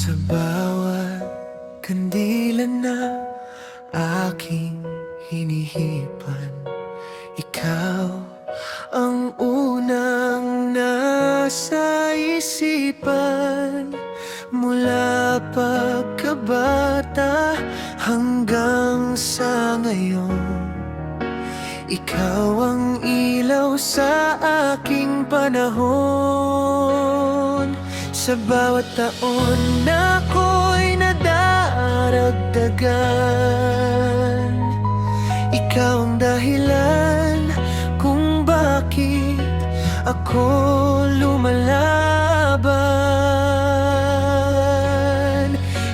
Sa bawat kandila na aking hinihipan, ikaw ang unang nasa isipan. Mula pagkabata hanggang sa ngayon, ikaw ang ilaw sa aking panahon. Sa bawat taon na ako'y nadaragdagan, ikaw ang dahilan kung bakit ako lumalaban.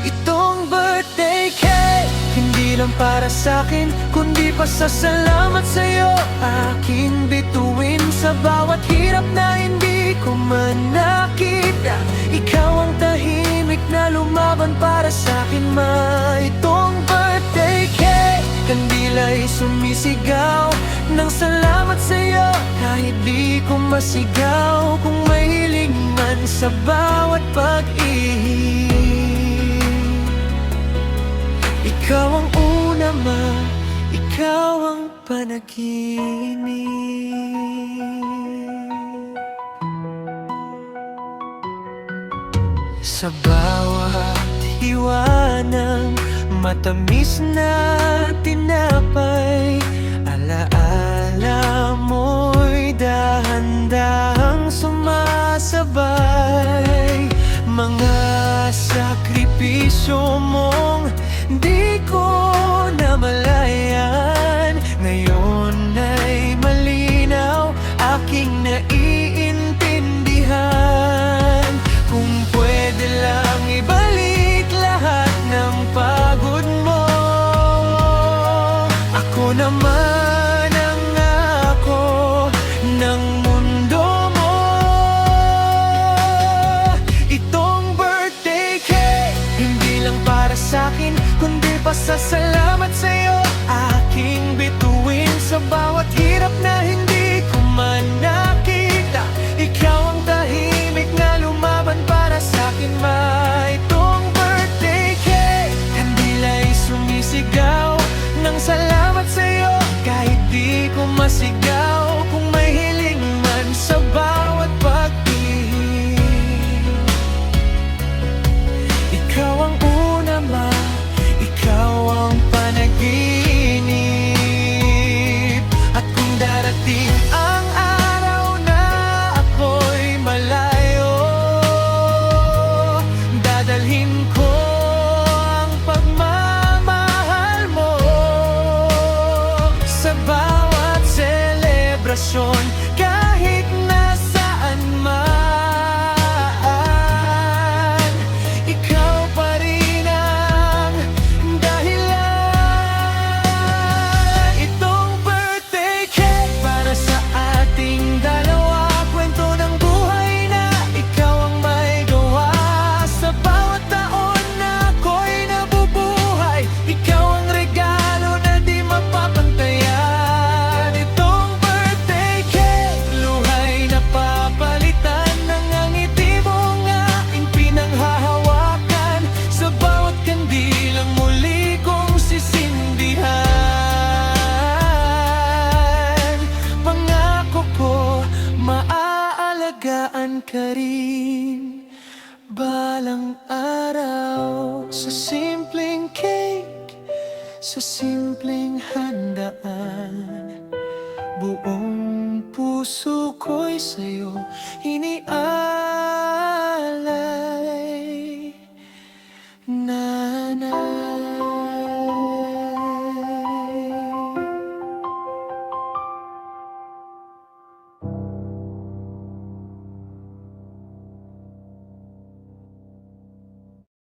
Itong birthday cake, hindi lang para sa'kin, kundi pasasalamat sa'yo. Aking bituin sa bawat hirap na hindi ko man nakita. Ikaw ang tahimik na lumaban para sa'kin, ma. Itong birthday cake, kandila'y sumisigaw ng salamat sa'yo. Kahit di ko masigaw, kung may hiling man sa bawat pag-ibig. Ikaw ang una, ma. Ikaw ang panaginip. Sa bawat hiwa ng matamis na tinapay, alaala mo'y dahan-dahang sumasabay. Mga sakripisyo mong di ko namalayan, ngayon ay malinaw aking naiintindihan. Kung pwede lang ibalik lahat ng pagod mo, ako naman ang ako ng mundo mo. Itong birthday cake, hindi lang para sa'kin, kundi pasasalamat sa'yo. Aking bituin sa bawat hirap na hindi ko man nakita. Ikaw ang tahimik na lumaban para sa'kin, ma. Itong birthday cake, kandila'y sumisigaw ng salamat sa'yo. Kahit di ko masigaw, kung may hiling man sa bawat pag-ibig. Ikaw ang una, ma. Ikaw ang panaginip. At kung darating ang araw na ako'y malayo, dadalhin ko ang pagmamahal mo. Sa bawat selebrasyon, kahit nasaan man, ikaw pa rin ang dahilan. Itong birthday cake, para sa ating dalawa, kwento ng buhay na ikaw ang may gawa. Sa bawat taon na ako'y nabubuhay, ikaw ang regalo na di mapapantayan. Itong birthday cake, luhay na papalitan ng ang ngiti mong aking pinanghahawakan. Sa bawat kandilang muli kong sisindihan, pangako ko maaalagaan ka rin balang araw. Sa simpleng cake, sa simpleng handaan, buong puso ko'y sa'yo